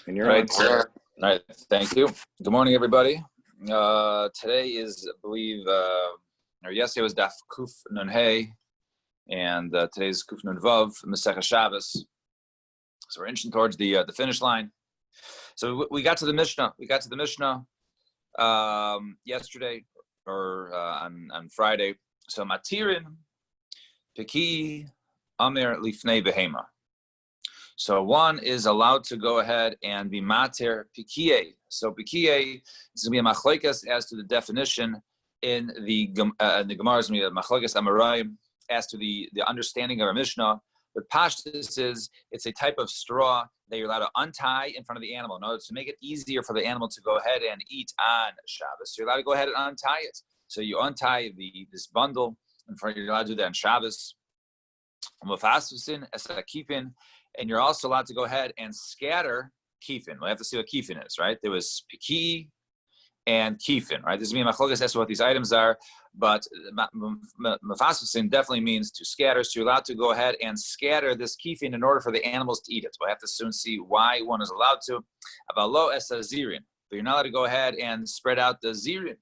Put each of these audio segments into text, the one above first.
And you're Right. on. All right. Thank you. Good morning, everybody. Today is, I believe, or yesterday was Daf Kuf Nun Hey, and today's Kuf Nun Vav, Masechah Shabbos. So we're inching towards the finish line. So we got to the Mishnah. Yesterday or on Friday. So Matirin Peki Amir Lifnei Behema. So one is allowed to go ahead and be mater pikiye. So pikiye is going to be a machlokas as to the definition in the Gemara. Is going to be a machlokas amarayim as to the understanding of our Mishnah. But pashtus is it's a type of straw that you're allowed to untie in front of the animal in order to make it easier for the animal to go ahead and eat on Shabbos. So you're allowed to go ahead and untie it. So you untie this bundle in front. You're allowed to do that on Shabbos. And you're also allowed to go ahead and scatter kefin. We have to see what kefin is, right? There was piki and kefin, right? This is me and machlokas as to what these items are, but mafasfusin definitely means to scatter. So you're allowed to go ahead and scatter this kefin in order for the animals to eat it. We'll have to soon see why one is allowed to. Abalo esa zirin, but you're not allowed to go ahead and spread out the zirin,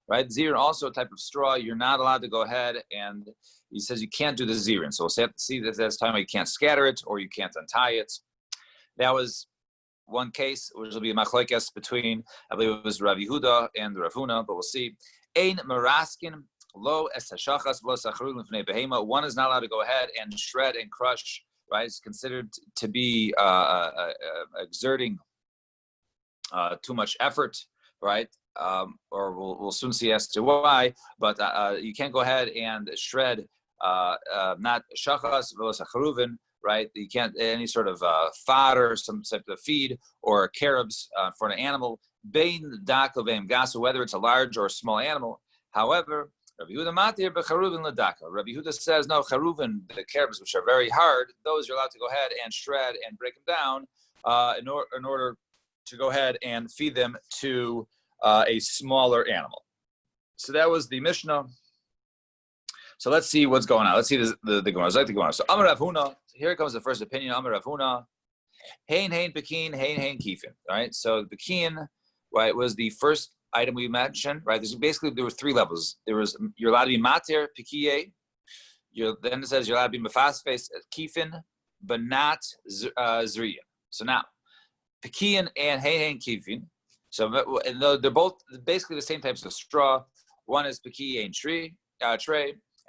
right? Zirin also a type of straw. You're not allowed to go ahead and he says you can't do the zirin. So we'll have to see that that's time you can't scatter it or you can't untie it. That was one case, which will be a machlekes between, I believe it was Rav Yehuda and Rav Huna, but we'll see. Ein meraskin lo es hashachas lo sacharun l'fnei behema. One is not allowed to go ahead and shred and crush, right? It's considered to be exerting too much effort, right? Or we'll soon see as to why, but you can't go ahead and shred not shachas v'lo sacharuvin, right? You can't any sort of fodder, some type of feed or carobs for an animal. Bein daka ve'im gasa, whether it's a large or a small animal. However, Rabbi Yehuda matir b'charuvin l'daka. Rabbi Yehuda says no, charuvin, the carobs which are very hard, those you're allowed to go ahead and shred and break them down in order to go ahead and feed them to a smaller animal. So that was the Mishnah. So let's see what's going on. Let's see the Gemara. Let's like the Gemara. So Amar Rav Huna. Here comes the first opinion. Amar Rav Huna. Hein pekin, hein kefin. All right. So the pekin, right, was the first item we mentioned. Right. There were three levels. You're allowed to be mater pikiye. Then it says you're allowed to be mefasfes kefin, but not zriya. So now pekin and hein kefin. So they're both basically the same types of straw. One is pekiye and tray,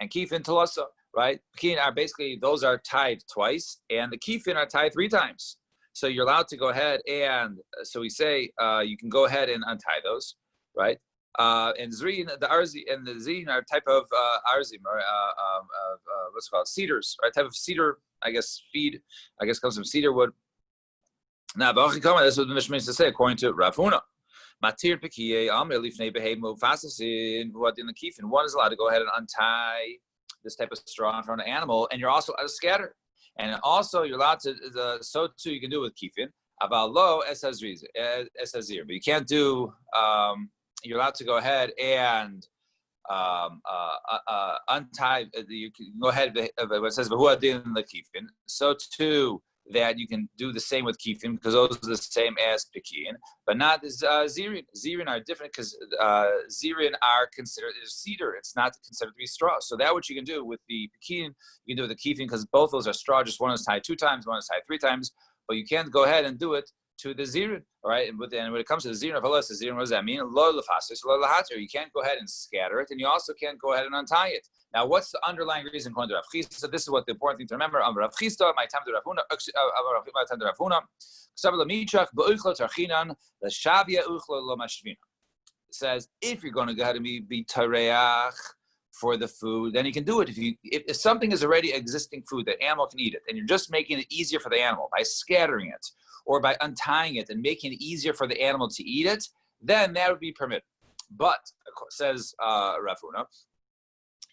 and kefin talasa, right? Pekin are basically, those are tied twice, and the kefin are tied 3 times. So you're allowed to go ahead and, so we say, you can go ahead and untie those, right? And zrin, the arzi, and the zin are type of arzim, or what's it called, cedars, right? Type of cedar, I guess, comes from cedar wood. Now, that's what the Mishnah means to say, according to Rav Huna. Matir pikiye amr lifnei behemu fasasin what in the kefin. One is allowed to go ahead and untie this type of straw in front of an animal, and you're also allowed to scatter. And also you're allowed to so too you can do it with kefin. About lo esazir, but you can't do. You're allowed to go ahead and untie. You can go ahead. It says v'hu adin the kefin. So too that you can do the same with kefin because those are the same as pekin, but not zirin. Zirin are different because zirin are considered as cedar. It's not considered to be straw. So that what you can do with the pekin, you can do with the kefin because both those are straw. Just one is tied 2 times, one is tied 3 times. But you can't go ahead and do it to the zirin, all right? And when it comes to the zirin of halas, the zirin, what does that mean? Lo lefasis, lo lahatir. You can't go ahead and scatter it, and you also can't go ahead and untie it. Now, what's the underlying reason according to Rav Chisda? So this is what the important thing to remember. Rav Chisda, my time to Rav Huna, my time to Rav Huna. It says if you're going to go ahead and be tareach for the food, then you can do it. If something is already existing food that animal can eat it, and you're just making it easier for the animal by scattering it or by untying it and making it easier for the animal to eat it, then that would be permitted. But says Rav Huna,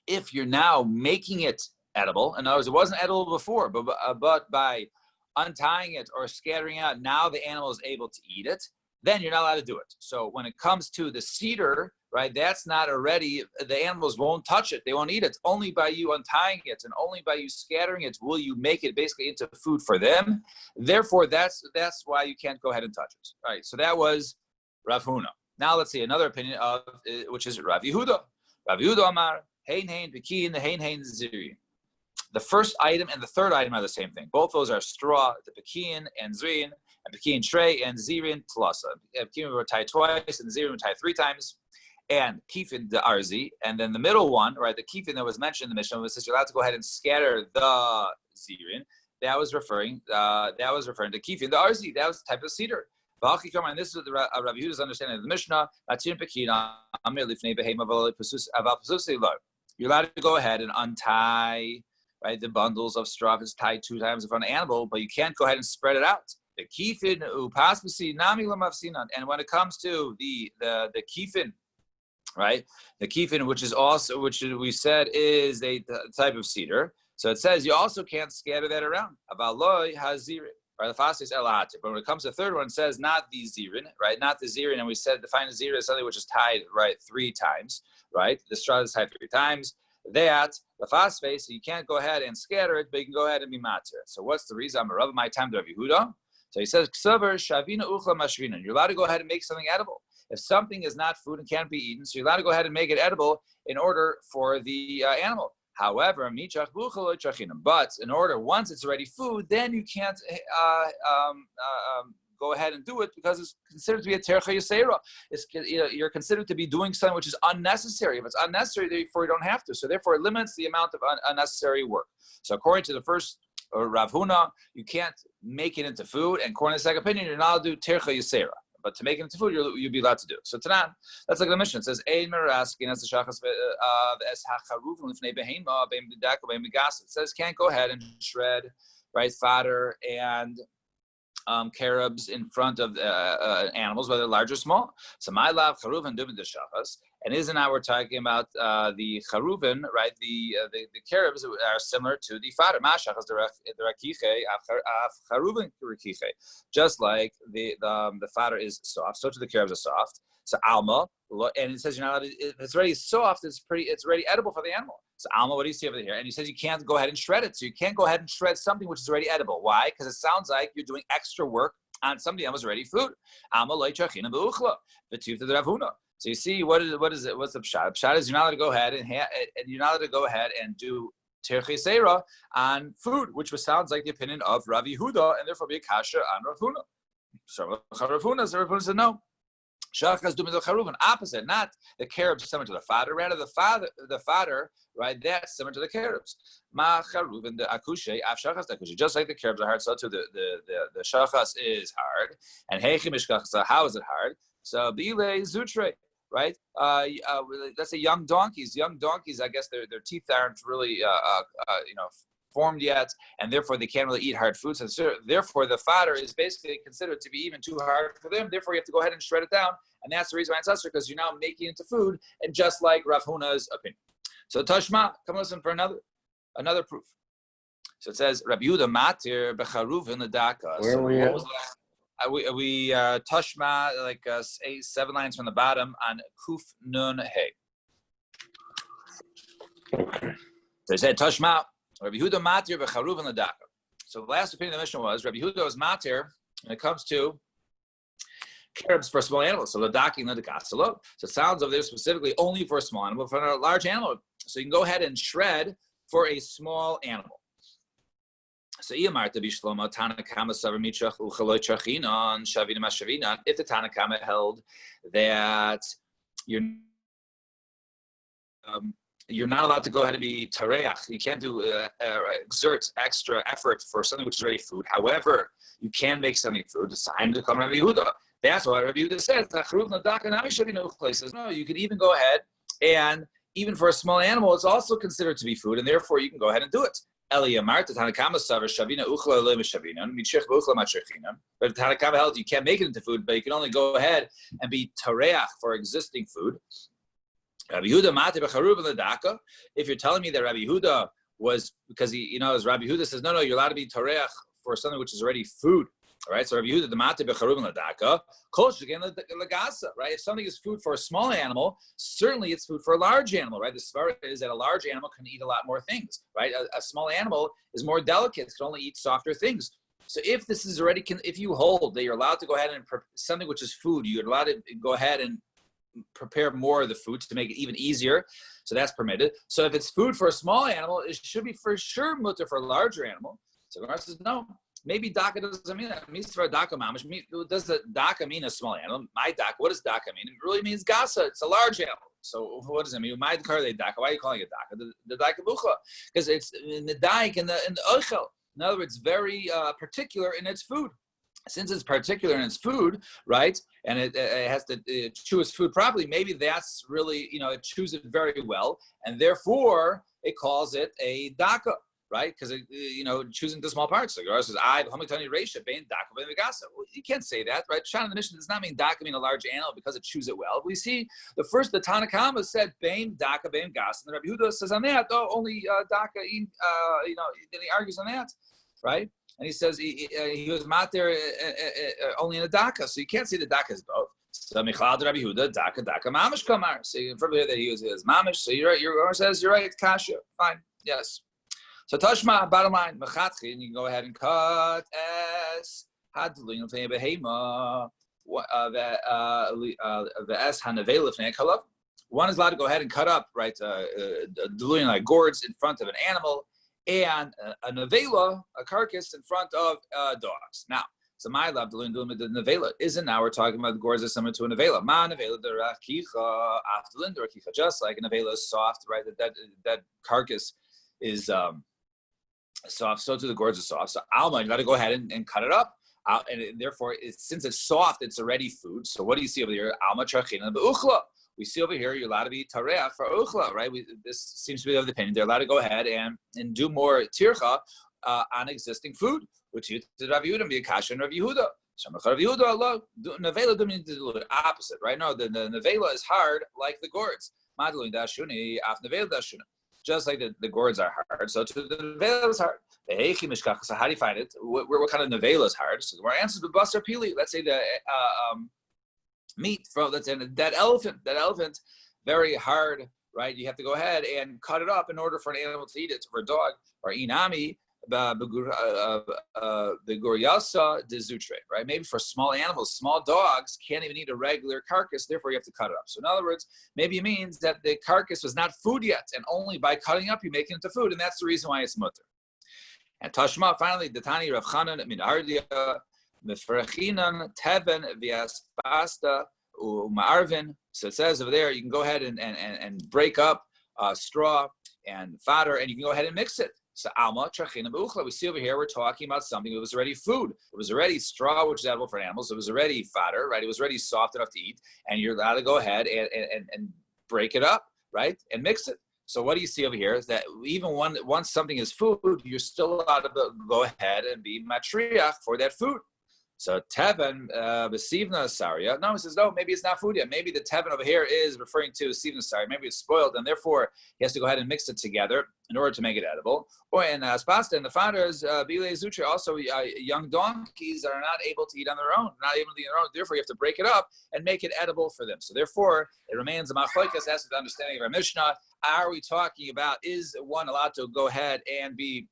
if you're now making it edible, in other words, it wasn't edible before, but by untying it or scattering it out, now the animal is able to eat it, then you're not allowed to do it. So when it comes to the cedar, right? That's not already, the animals won't touch it. They won't eat it. Only by you untying it and only by you scattering it will you make it basically into food for them. Therefore, that's why you can't go ahead and touch it. All right, so that was Rav Huna. Now let's see another opinion of which is Rav Yehuda. Rav Yehuda Amar, Hein Hein Bekin, the Hein Hein Ziri. The first item and the third item are the same thing. Both those are straw, the Pekin and Zrin, and Pekin Shrei and Zirin plus. Pekin were tied twice, and Zirin were tied 3 times. And Kifin the Arzi, and then the middle one, right? The Kifin that was mentioned in the Mishnah was says you're allowed to go ahead and scatter the Zirin. That was referring to Kifin the Arzi. That was the type of cedar. And this is Rabbi Yehuda's understanding of the Mishnah. You're allowed to go ahead and untie, right, the bundles of straw if it's tied 2 times in front of an animal, but you can't go ahead and spread it out. The kifin upaspasi nami lamavsinan. And when it comes to the kifin, right, the kifin, which we said is a type of cedar. So it says you also can't scatter that around. Avaloi hazirin. Right, but when it comes to the third one, it says not the zirin, right? Not the zirin, and we said define a zirin as something which is tied, right, 3 times, right? The straw is tied 3 times. That the phosphate, so you can't go ahead and scatter it, but you can go ahead and be matir. So what's the reason? I'm a Rav my time to Rav Yehuda. So he says, Ksaver shavina uchla mashvina. You're allowed to go ahead and make something edible. If something is not food and can't be eaten, so you're allowed to go ahead and make it edible in order for the animal. However, but in order, once it's already food, then you can't go ahead and do it because it's considered to be a tercha yisera. You're considered to be doing something which is unnecessary. If it's unnecessary, therefore you don't have to. So therefore it limits the amount of unnecessary work. So according to the first Rav Huna, you can't make it into food. And according to the second opinion, you're not allowed to do tercha yisera. But to make it into food, you'll be allowed to do. So Tanan, that's like the mission. It says, it says can't go ahead and shred, right, fodder and carobs in front of animals, whether large or small. So my love charuvan dubin the shachas, and isn't that we're talking about the charuvan, right? The carobs are similar to the fodder. Ma shachas the rakiche charuvan rakiche. Just like the fodder is soft, so too the carobs are soft. So alma, and it says you're not allowed to, if it's already soft, it's already edible for the animal. So alma, what do you see over here? And he says you can't go ahead and shred it. So you can't go ahead and shred something which is already edible. Why? Because it sounds like you're doing extra work on something that was already food. Alma loichachina beuchla v'tiv to the Ravuna. So you see what is it? What's the pshat? Pshat is you're not allowed to go ahead and you're not allowed to go ahead and do terche seira on food, which sounds like the opinion of Rav Yehuda, and therefore be a kasha on Rav Huna. So Rav Huna said no. Shachas doing the charuvan, opposite, not the carobs similar to the fodder, rather the fodder, right? That's similar to the carobs. Ma charuvan the akushe, af shachas akushe. Just like the carobs are hard, so too the shachas is hard. And heichim ishkachas, how is it hard? So bile zutre, right? Let's say young donkeys. Young donkeys, I guess their teeth aren't really formed yet, and therefore they can't really eat hard foods. And so therefore the fodder is basically considered to be even too hard for them. Therefore you have to go ahead and shred it down, and that's the reason why it's usher, because you're now making it into food, and just like Rav Huna's opinion. So Tashma, come listen for another proof. So it says Rabbi Yehuda matir becharuv in the daka. Where were you? We Tashma, like 7 lines from the bottom on Kuf Nun Hey. Okay. So it said Tashma. Rabbi Yehuda matir becharuv in the daka. So the last opinion of the mission was Rabbi Yehuda was matir when it comes to carobs for small animals. So ladaki ladakasalo. So it sounds over there specifically only for a small animal, for a large animal. So you can go ahead and shred for a small animal. So Iyamarta bishlomo Tanakama savar mitrach uchaloi trachinon shavina mashavina. If the Tanakama held that you're not allowed to go ahead and be tareach. You can't do exert extra effort for something which is already food. However, you can make something food. It's time to come Rabbi Yehuda. That's why Rabbi Yehuda says, no, you can even go ahead and even for a small animal, it's also considered to be food, and therefore you can go ahead and do it. But the Tanakama held you can't make it into food, but you can only go ahead and be tareach for existing food. Rabbi Yehuda mati becharuv l'daka. If you're telling me that Rabbi Yehuda was because he, as Rabbi Yehuda says, no, you're allowed to be tareach for something which is already food, All right, so Rabbi Yehuda, the mate becharubin ladaka, kol shegen lagasa, right? If something is food for a small animal, certainly it's food for a large animal, right? The svara is that a large animal can eat a lot more things, right? A small animal is more delicate; it can only eat softer things. So if this is already, if you hold that you're allowed to go ahead and something which is food, you're allowed to go ahead and prepare more of the food to make it even easier. So that's permitted. So if it's food for a small animal, it should be for sure mutter for a larger animal. So Gemara says no. Maybe daka doesn't mean that. It means for a daka mamish. Does the daka mean a small animal? My daka. What does daka mean? It really means gasa. It's a large animal. So what does it mean? My daka daka. Why are you calling it daka? The daka bucha, because it's in the daik in the oichel. In other words, very particular in its food. Since it's particular in its food, right, and it has to chew its food properly, maybe that's really, it chews it very well, and therefore it calls it a daka, right? Because it, chews into small parts. Like Gemara says, you can't say that, right? Shan in the Mishnah does not mean daka mean a large animal because it chews it well. We see the Tanakama said bein daka bein gas, and the Rabbi Yehuda says on that, only daka, then he argues on that, right? And he says he was mater only in a daka, so you can't say the daka is both. So Michal Rabbi Yehuda daka mamish kamar. So you infer that he was mamish. So you're right. Your Gemara says you're right. Kasha, fine, yes. So Tashma, bottom line, mechatchi, and you can go ahead and cut as hadlin of behema the es hanavela of kalav. One is allowed to go ahead and cut up, right, diluting like gourds in front of an animal, and a nevela, a carcass, in front of dogs. Now, so my love, the nevela isn't now we're talking about the gourds are similar to a nevela. Ma nevela the rakicha after linda rakicha, just like a nevela is soft, right? That carcass is soft, so too the gourds are soft. So alma, you got to go ahead and cut it up. And therefore, since it's soft, it's already food. So what do you see over here? Alma trachina beuchla. We see over here, you're allowed to be tareach for uchla, right? This seems to be of the opinion. They're allowed to go ahead and do more tircha on existing food, which you did Rav Yehuda, be kasha and Rav Yehuda. Rav Yehuda, Allah, nevela do mean the opposite, right? No, the nevela is hard like the gourds. Madlin dashuni af nevela dashuna. Just like the gourds are hard, so to the nevela is hard. So how do you find it? What kind of nevela is hard? So our answer is basar pili. Let's say the meat from that elephant, very hard, right? You have to go ahead and cut it up in order for an animal to eat it. For a dog or inami, the goryasa de zutre, right? Maybe for small animals, small dogs can't even eat a regular carcass. Therefore, you have to cut it up. So in other words, maybe it means that the carcass was not food yet, and only by cutting up you make it into food, and that's the reason why it's mutter. And Tashma, finally, the Tani Rav Chanan Minardia. Mefrachinan Teben Viaspasta Umarvin. So it says over there, you can go ahead and break up straw and fodder, and you can go ahead and mix it. So Alma Trachina Beuchla. We see over here, we're talking about something that was already food. It was already straw, which is edible for animals. It was already fodder, right? It was already soft enough to eat, and you're allowed to go ahead and break it up, right? And mix it. So what do you see over here is that even once something is food, you're still allowed to go ahead and be matriach for that food. So Teven, Besivna Saria. No, he says, no, maybe it's not food yet. Maybe the Teven over here is referring to Sivna Saria. Maybe it's spoiled, and therefore he has to go ahead and mix it together in order to make it edible. Or in Spasta, and the fathers, Bile Zutra, also young donkeys are not able to eat on their own, not able to eat on their own. Therefore, you have to break it up and make it edible for them. So therefore, it remains a machlokes as to the understanding of our Mishnah. Are we talking about, is one allowed to go ahead and be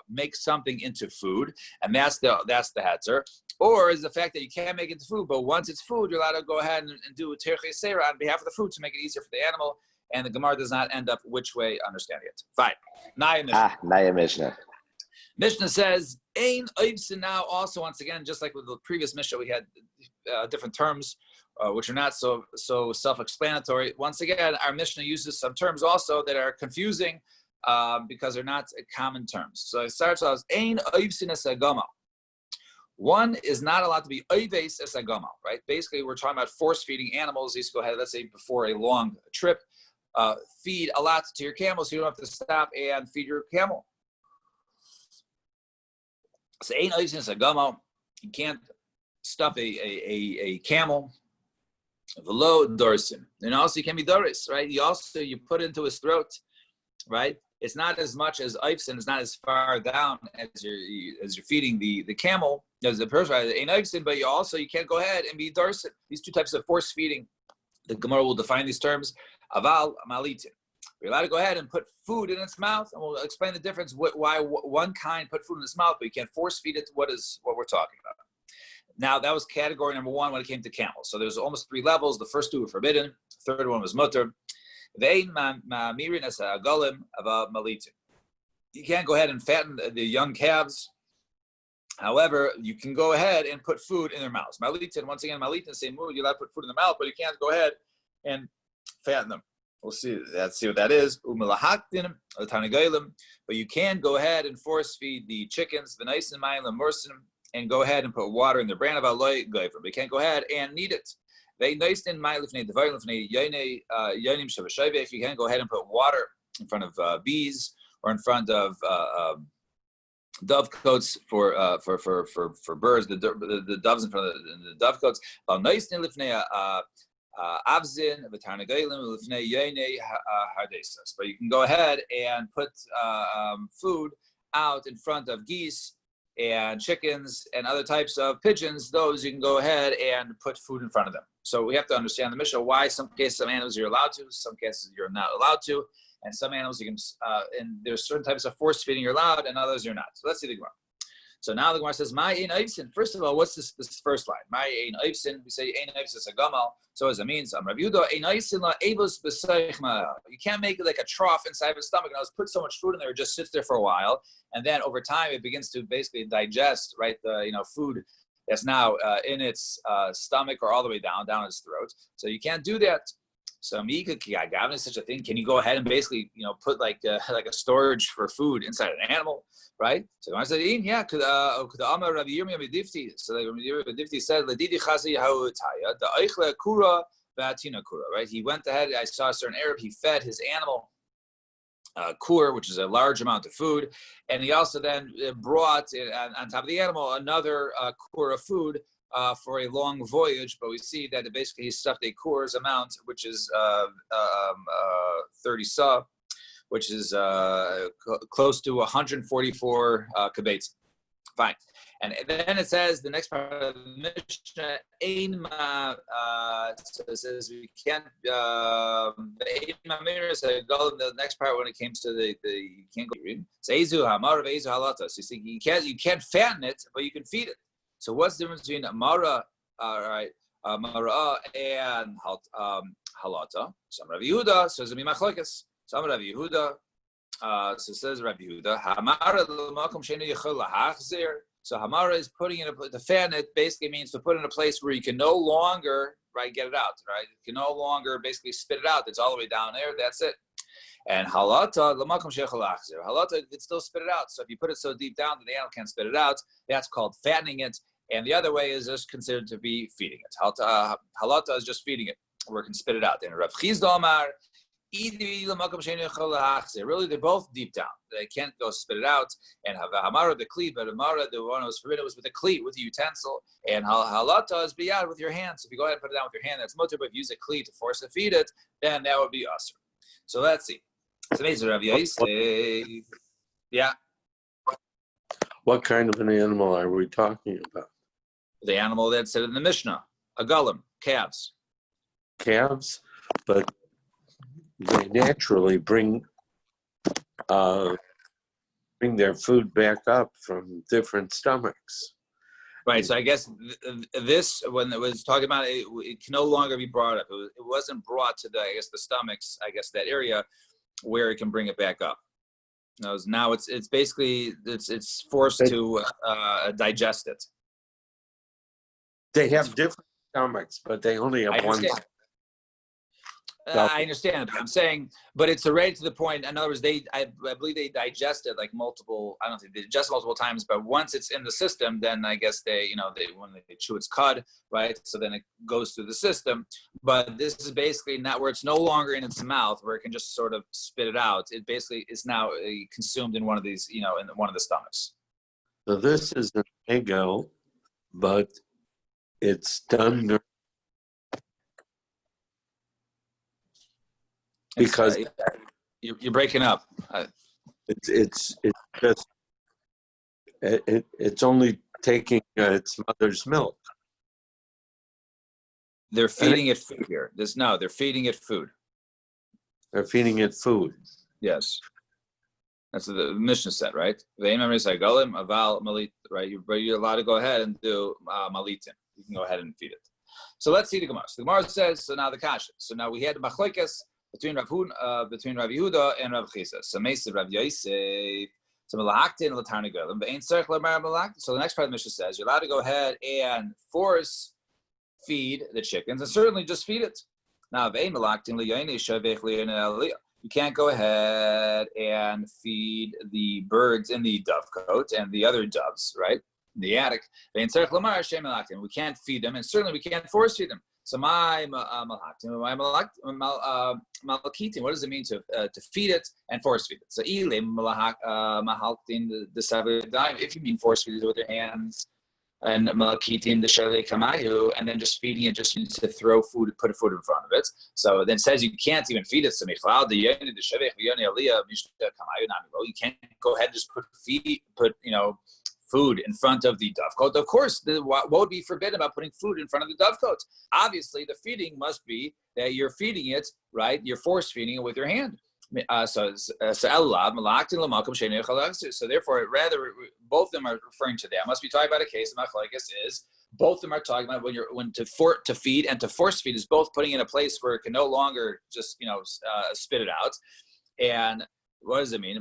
make something into food, and that's the hetzer, or is the fact that you can't make it into food, but once it's food, you're allowed to go ahead and do a terche seira on behalf of the food to make it easier for the animal, and the Gemara does not end up which way understanding it. Fine. Naya Mishnah. Naya Mishnah. Mishnah says, Ein Oibsin now, also once again, just like with the previous Mishnah, we had different terms which are not so self-explanatory. Once again, our Mishnah uses some terms also that are confusing because they're not common terms. So it starts out as Ein Oibsin es agama. One is not allowed to be oives es agama, right? Basically, we're talking about force-feeding animals. You used to go ahead, let's say, before a long trip, feed a lot to your camel so you don't have to stop and feed your camel. So Ein Oibsin es agama. You can't stuff a camel. Velo dorsin. And also you can be doris, right? You put it into his throat, right? it's not as much as Eifson, it's not as far down as you're feeding the camel, as the person, ain't Eifson, but you can't go ahead and be Darsin. These two types of force feeding, the Gemara will define these terms. Aval Malitin. You're allowed to go ahead and put food in its mouth, and we'll explain the difference, why one kind put food in its mouth, but you can't force feed it. What we're talking about. Now, that was category number one when it came to camels. So there's almost 3 levels. The first 2 were forbidden. The third one was mutter. You can't go ahead and fatten the young calves. However, you can go ahead and put food in their mouths. Malitin, once again, Malitin, same move. You're allowed to put food in their mouth, but you can't go ahead and fatten them. We'll see. Let's see what that is. But you can go ahead and force feed the chickens, and go ahead and put water in their bran. But you can't go ahead and knead it. If you can go ahead and put water in front of bees or in front of dovecotes for birds, the doves in front of the dovecotes. But you can go ahead and put food out in front of geese and chickens and other types of pigeons. Those you can go ahead and put food in front of them. So we have to understand the Mishnah, why some cases, some animals you're allowed to, some cases you're not allowed to, and some animals you can, and there's certain types of force feeding you're allowed, and others you're not. So let's see the Gemara. So now the Gemara says, "My ein oifsin." First of all, what's this first line? My ein oifsin. We say ein oifsin is a gamal. So what does it mean? So Rav Yehuda ein oifsin la evos b'seichma. You can't make it like a trough inside of his stomach. And put so much food in there, it just sits there for a while, and then over time it begins to basically digest, right? The food that's now in its stomach or all the way down its throat. So you can't do that. So is such a thing. Can you go ahead and basically, put like a storage for food inside an animal, right? So I said, yeah. Could Amar Rabbi Yirmiyah B'Difti? So Rabbi B'Difti said, "Ladidi Chasi Ha'utaya the Eichle Kura V'Atina Kura." Right? He went ahead. I saw a certain Arab. He fed his animal kur, which is a large amount of food, and he also then brought on top of the animal another kur of food. For a long voyage, but we see that basically he stuffed a kur's amount, which is 30 sa, which is close to 144 kabates. Fine. And then it says, the next part of the Mishnah, it says we can't, the next part when it comes to the you can't go read. So you can't fatten it, but you can feed it. So what's the difference between Mara, Mara and Halata? Some Rav Yehuda says it machlokes. Some Rav Yehuda says Rav Yehuda Hamara l'makom she'eino yachol lahachzir. So Hamara is putting in to fan it basically means to put in a place where you can no longer get it out, right? You can no longer basically spit it out. It's all the way down there. That's it. And halata l'makom she'echol lahachzir. Halata can still spit it out. So if you put it so deep down that the animal can't spit it out, that's called fattening it. And the other way is just considered to be feeding it. Halata is just feeding it, where it can spit it out. And Rav Chizda Amar, really, they're both deep down. They can't go spit it out. And Hamara, the cleat, but Hamara, the one that was forbidden, was with a cleat, with a utensil. And halata is biyad, with your hands. So if you go ahead and put it down with your hand, that's mutter. But if you use a cleat to force to feed it, then that would be usher. So let's see. So Rav Yosef, yeah. What kind of an animal are we talking about? The animal that said in the Mishnah, a golem, calves. Calves, but they naturally bring their food back up from different stomachs. Right. So I guess this, when it was talking about it, it can no longer be brought up. It wasn't brought to the stomachs, that area where it can bring it back up. Now it's basically it's forced to digest it. They have different stomachs, but they only have one. I understand. I'm saying, but it's already to the point. In other words, I believe they digest it like multiple. I don't think they digest multiple times, but once it's in the system, then I guess when they chew its cud, right? So then it goes through the system. But this is basically not where it's no longer in its mouth, where it can just sort of spit it out. It basically is now consumed in one of these, in one of the stomachs. So this is an ego, but it's done because you're breaking up. It's just it's only taking its mother's milk. They're feeding it food here. They're feeding it food. They're feeding it food. Yes. That's what the Mishnah said, right? Right? You're allowed to go ahead and do malitin. You can go ahead and feed it. So let's see the Gemara. So the Gemara says, so now the kasha. So now we had the machlekes between Rav Yehuda and Rav Chisa. So Meisiv Rav Yosef. So the next part of the Mishnah says you're allowed to go ahead and force feed the chickens and certainly just feed it. Now you can't go ahead and feed the birds in the dovecote and the other doves, right? In the attic. We can't feed them, and certainly we can't force feed them. So what does it mean to feed it and force feed it? So if you mean force feed it with your hands, and malakitim the shalei kamayu, and then just feeding it just means to throw food, put food in front of it. So then it says you can't even feed it. So you can't go ahead and just put food in front of the dovecote. Of course, what would be forbidden about putting food in front of the dovecote? Obviously, the feeding must be that you're feeding it, right? You're force feeding it with your hand. So therefore, rather both of them are referring to that. Must be talking about a case. The machlokes is both of them are talking about when to feed and to force feed is both putting in a place where it can no longer just spit it out. And what does it mean?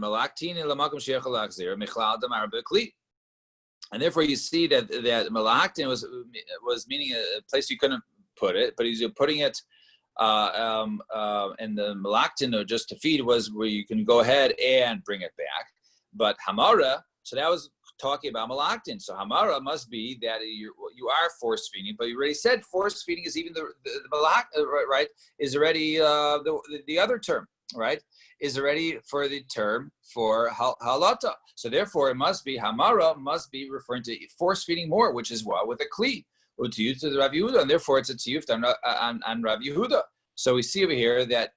And therefore, you see that malaktin was meaning a place you couldn't put it, but he's putting it. And the malaktin, or just to feed, was where you can go ahead and bring it back. But hamara, so that was talking about malaktin. So hamara must be that you are force feeding, but you already said force feeding is even the malak, right? Is already the other term, right? Is already for the term for halata. So therefore, it must be hamara must be referring to force feeding more, which is what with a kli. To use to the Rav Yehuda, and therefore it's a tiyuf on Rav Yehuda. So we see over here that,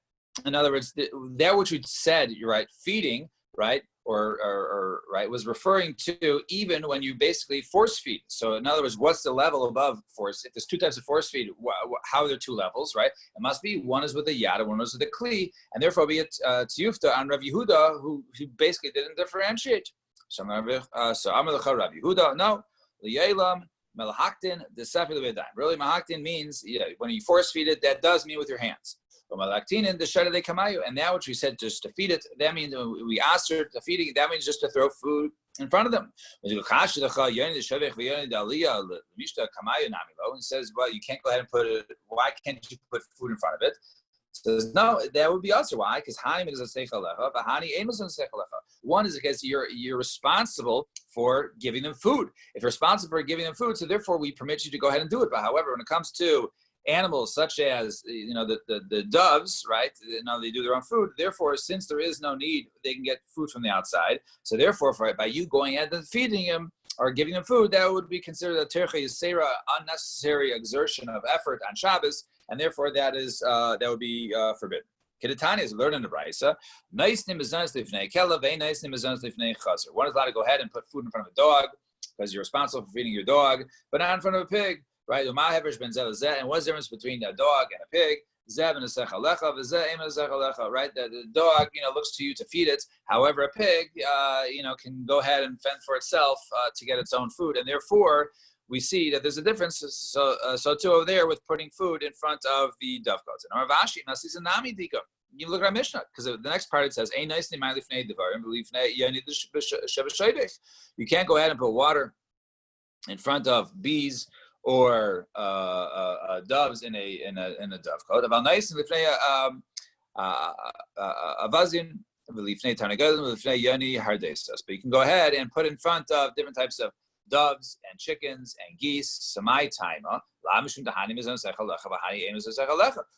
in other words, that which we said, you're right, feeding, right, or right, was referring to even when you basically force feed. So in other words, what's the level above force? If there's two types of force feed, how are there two levels, right? It must be one is with the yada, one is with the kli, and therefore be a tiyufta on Rav Yehuda, who basically didn't differentiate. So Amar Lecha Rav Yehuda, no, li'elam. Malahaktin, the sefer the bedayim. Really, malahaktin means when you force feed it, that does mean with your hands. But malahaktin the shalei kamayu, and that which we said just to feed it, that means we asked her to feed it. That means just to throw food in front of them. And says, well, you can't go ahead and put it. Why can't you put food in front of it? Says no, that would be also why, because one is because you're responsible for giving them food. If you're responsible for giving them food, so therefore we permit you to go ahead and do it. But however, when it comes to animals such as the doves, right? They do their own food. Therefore, since there is no need, they can get food from the outside. So therefore, by you going ahead and feeding them or giving them food, that would be considered a tercha yisera, unnecessary exertion of effort on Shabbos. And therefore, that would be forbidden. Kedetani is learned in the Brisa. One is allowed to go ahead and put food in front of a dog because you're responsible for feeding your dog, but not in front of a pig, right? And what's the difference between a dog and a pig? Right? The dog, looks to you to feed it. However, a pig, can go ahead and fend for itself to get its own food, and therefore, we see that there's a difference. So too over there with putting food in front of the dovecotes. And Ravashi, you look at our Mishnah, because the next part it says, you can't go ahead and put water in front of bees or doves in a dovecote. But you can go ahead and put in front of different types of doves and chickens and geese.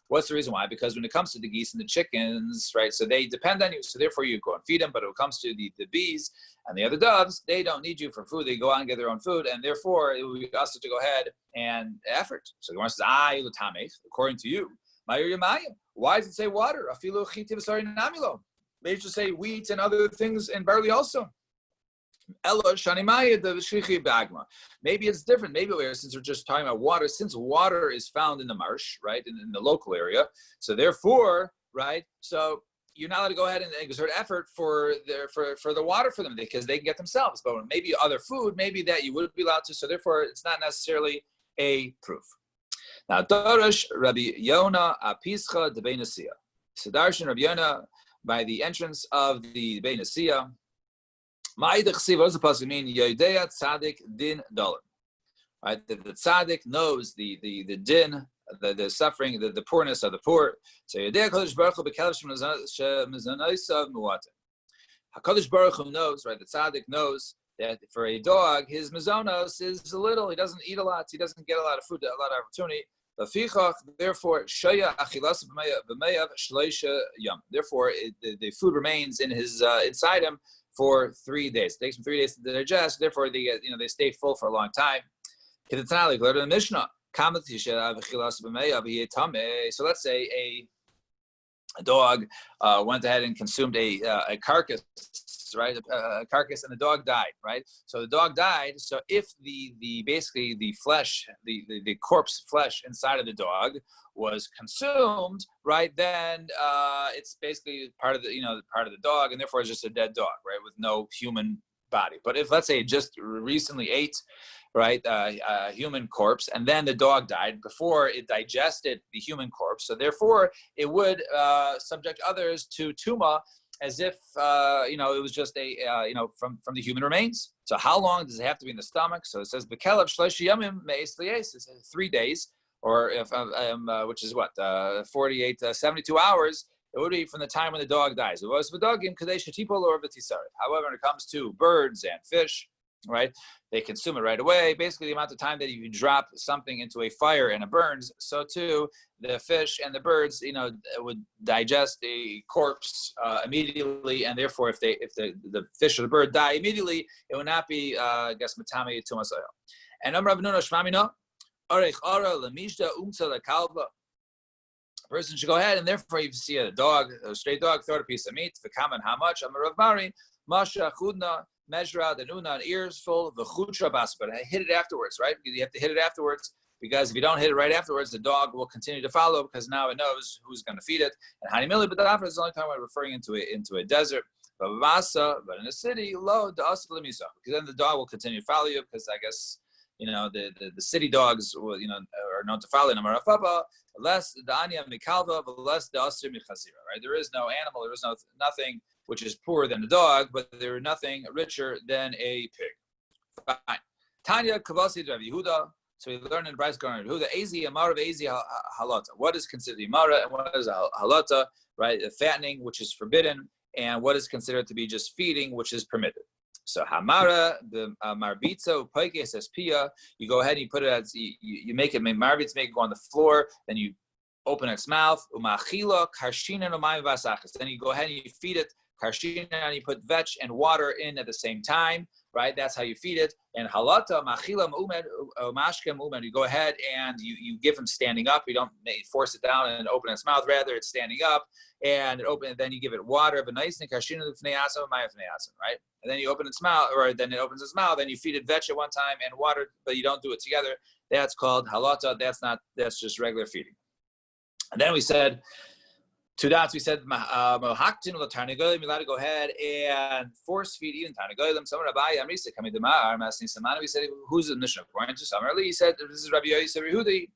What's the reason why? Because when it comes to the geese and the chickens, right, so they depend on you. So therefore you go and feed them. But when it comes to the bees and the other doves, they don't need you for food. They go out and get their own food. And therefore it would be us to go ahead and effort. So the one says, according to you, why does it say water? They should say wheat and other things and barley also. Maybe it's different. Maybe since we're just talking about water, since water is found in the marsh, right, in the local area, so therefore, right, so you're not allowed to go ahead and exert effort for the water for them because they can get themselves. But maybe other food, maybe that you would be allowed to. So therefore, it's not necessarily a proof. Now, Darash Rabbi Yona Apischa de Beinasia. So Darshan Rabbi Yona by the entrance of the Beinasia. What does the pasuk mean? Yodea tzaddik din dalim. Right, the tzaddik knows the din, the suffering, the poorness of the poor. So Yodea Kadosh Baruch Hu bekelav shemizanosav muatim. Hakadosh Baruch Hu knows, right? The tzaddik knows that for a dog, his mizonos is a little. He doesn't eat a lot. He doesn't get a lot of food, a lot of opportunity. Therefore, therefore, the food remains in his inside him for 3 days. It takes them 3 days to digest. Therefore, they get, they stay full for a long time. So let's say a dog went ahead and consumed a carcass, right? A carcass, and the dog died, right? So the dog died. So if the basically the flesh, the corpse flesh inside of the dog was consumed, right? Then it's basically part of the part of the dog, and therefore it's just a dead dog, right, with no human body. But if, let's say, it just recently ate, right, a human corpse, and then the dog died before it digested the human corpse, so therefore it would subject others to tuma, as if it was just a from the human remains. So how long does it have to be in the stomach? So it says bekelav shloshi yamim meis liyes. It's 3 days, or if which is what 48 72 hours. It would be from the time when the dog dies. It was v'dagim kadesh tipol or v'tisaret. However, when it comes to birds and fish, right, they consume it right away. Basically, the amount of time that you drop something into a fire and it burns, so too the fish and the birds, would digest a corpse immediately, and therefore, if the fish or the bird die immediately, it would not be, matami tumas oil. And Rav Nuna Shmamina, arech ara lemishda umtza lekalva. Person should go ahead, and therefore, if you see a stray dog, throw a piece of meat. V'kaman, how much? I'm a Rav Mari, masha chudna. Measure out the nuna, an ears full, the chutra bas, but hit it afterwards, right? You have to hit it afterwards, because if you don't hit it right afterwards, the dog will continue to follow, because now it knows who's going to feed it. And hanimili b'dafra is the only time we're referring into a desert. But in a city, lo da'as l'misa, because then the dog will continue to follow you, because I guess the city dogs will are known to follow in Amarafaba. Less the anya mikalva, but less the asir michazira. Right? There is no animal. There is nothing which is poorer than a dog, but there is nothing richer than a pig. Fine. Tanya Kavasi Rav Yehuda. So we learn in Bryce Garner Yehuda, Ezi Amara Ezi Halata. What is considered Amara and what is Halata, right? The fattening, which is forbidden, and what is considered to be just feeding, which is permitted. So Hamara, the Marbitza, Upaike says Pia, you go ahead and you put it as, you make it, Marbitza, make it go on the floor, then you open its mouth, Umachila, Karshina, Umayim Vasachas. Then you go ahead and you feed it. Karshina, and you put vetch and water in at the same time, right? That's how you feed it. And halata, machila, umed, mashkem, umed. You go ahead and you give him standing up. You don't force it down and open its mouth. Rather, it's standing up and then you give it water. But nice and karshina, right? And then you open its mouth, or then it opens its mouth. Then you feed it vetch at one time and water, but you don't do it together. That's called halata. That's just regular feeding. And then we said. 2 dots, we said, you're allowed to go ahead and force feed even Tarnagolim. Someone Rabbi Amrisa coming to Ma'ar, asking Samana, we said, who's the Mishnah according to Samar Ali? He said, this is Rabbi Yosef Yehuda.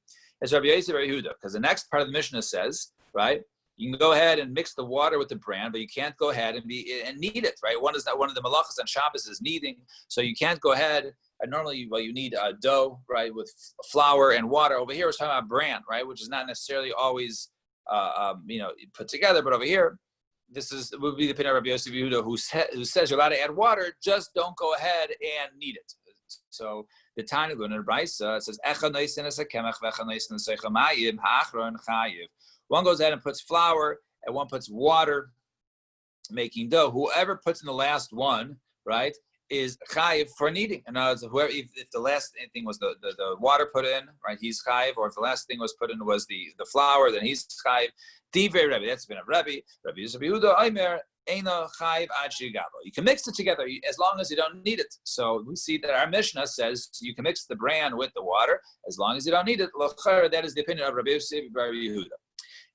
It's Rabbi Yosef Yehuda, because the next part of the Mishnah says, right, you can go ahead and mix the water with the bran, but you can't go ahead and knead it, right? One of the malachas on Shabbos is kneading, so you can't go ahead. And normally, you need dough, right, with flour and water. Over here, we're talking about bran, right, which is not necessarily always put together, but over here, would be the opinion of Rabbi Yosef Yehuda, who says you're allowed to add water, just don't go ahead and knead it. So the Tanya in the Brisa says, one goes ahead and puts flour, and one puts water, making dough. Whoever puts in the last one, right, is chayiv for kneading. And whoever, if the last thing was the water put in, right, he's chayiv, or if the last thing was put in was the flour, then he's chayiv. Divrei Rebbe, that's been a Rebbe. Rabbi Yosef Yehuda Aimer eino chayiv ad shigabo. You can mix it together as long as you don't need it. So we see that our Mishnah says you can mix the bran with the water as long as you don't need it. That is the opinion of Rabbi Yosef Bar Yehuda.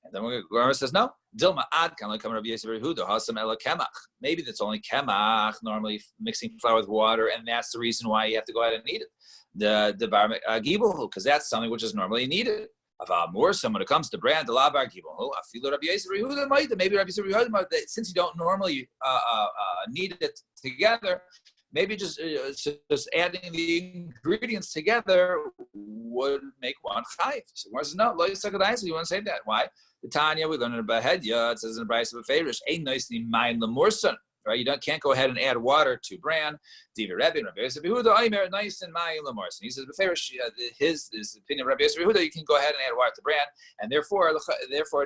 And then Gemara says, no. Dilma ad kan come Rabbi Yosef Bar Yehuda hasam ela kemach. Maybe that's only kemach, normally mixing flour with water, and that's the reason why you have to go ahead and eat it. The bar gibel, because that's something which is normally needed. More so when it comes to bran, the labar gibel, Rabbi Yosef Bar Yehuda might, maybe Rabbi Yosef Bar Yehuda might, since you don't normally need it together. Maybe just adding the ingredients together would make one chayiv. So no, lo yisakadai. You want to say that? Why? The Tanya we learned in Bahedya. It says in the Brayso of Favorish, "Ein nicely mind lemurson." Right? You can't go ahead and add water to bran. Divi Rebbe, Rabbi Yosef Yehuda, Aimer nice and mind lemurson. He says Beferish, his opinion of Rabbi Yosef Yehuda, you can go ahead and add water to bran, and therefore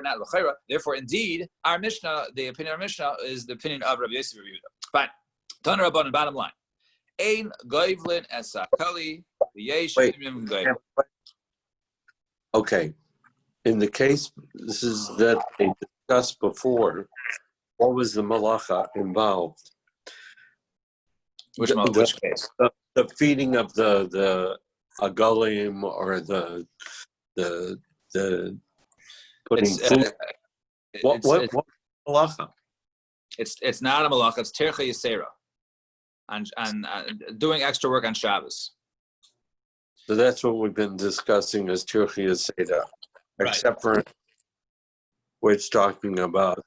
not l'chayra. Therefore, indeed, our Mishnah, the opinion of our Mishnah is the opinion of Rabbi Yosef Yehuda. Fine. Taner Rabbanan, bottom line. Ein goivlin esakali v'yesh imim goivlin. Okay. In the case, this is that they discussed before, what was the malacha involved? Which case? The feeding of the agalim or the putting food. What malacha? It's not a malacha. It's tercha yisera. And doing extra work on Shabbos. So that's what we've been discussing as Turkey Seda, right. Except for which talking about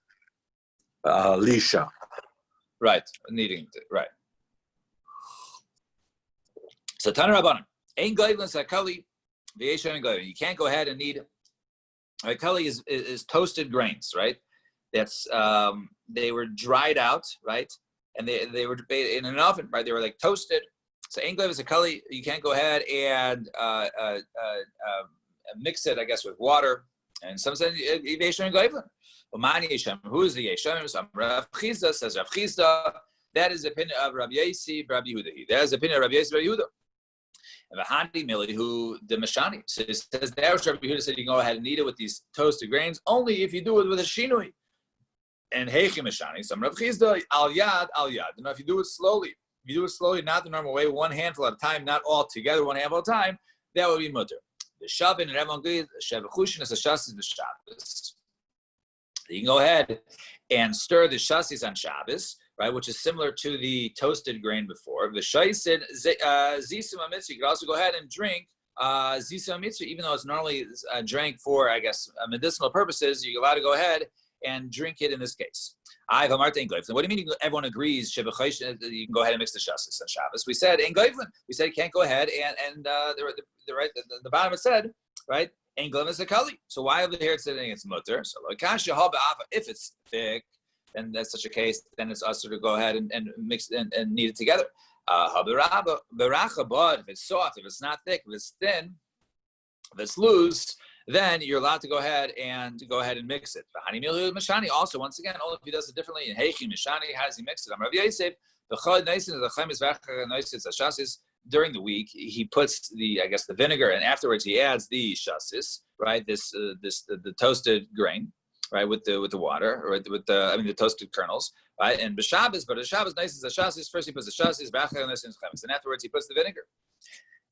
Lisha. Right, needing it, right. So Tana Rabbanan, Ein Goivlin Sakali, V'yeshen Goivlin. You can't go ahead and knead. Kali is toasted grains, right? That's they were dried out, right? And they were in an oven, right? They were like toasted. So Engliv is a kali. You can't go ahead and mix it, I guess, with water. And some say Yeshem and Goivlin. Umani Yeshem. Who is the Yeshem? So Rav Chizda says Rav Chizda. That is the opinion of Rabbi Yosef, Rabbi Yehuda. That is the opinion of Rabbi Yosef, Rabbi Yehuda. And Vahandi Mili, who the Mashani says that Rabbi Yehuda said you can go ahead and eat it with these toasted grains only if you do it with a shinui. And Heichi Mashani, some Rav Chizda, al yad. You know, if you do it slowly, not the normal way, one handful at a time, not all together, one handful at a time, that would be mutter. The Shavin and everyone agrees, Shevachushin is a Shas is the Shabbos. You can go ahead and stir the Shasis on Shabbos, right, which is similar to the toasted grain before. The Shaisid Zisum Mitzvah, you can also go ahead and drink Zisum Mitzvah, even though it's normally drank for, I guess, medicinal purposes, you're allowed to go ahead and drink it in this case. What do you mean everyone agrees you can go ahead and mix the Shasis on Shabbos? We said in Goivlin. We said you can't go ahead and the bottom it said, right, in Goivlin is a kali. So why over here it's saying it's mutter? So if it's thick, then that's such a case, then it's us to go ahead and mix and knead it together. But if it's soft, if it's not thick, if it's thin, if it's loose, then you're allowed to go ahead and mix it. Mashani also, once again, only if he does it differently. In Heichi Mashani, how does he mix it? I'm Rabbi Yosef. During the week, he puts the vinegar, and afterwards he adds the shasis, right? The toasted grain, right, with the water, or with the toasted kernels, right? And b'Shabbos, but the Shabbos nice is the shasis. First he puts the shasis, and afterwards he puts the vinegar.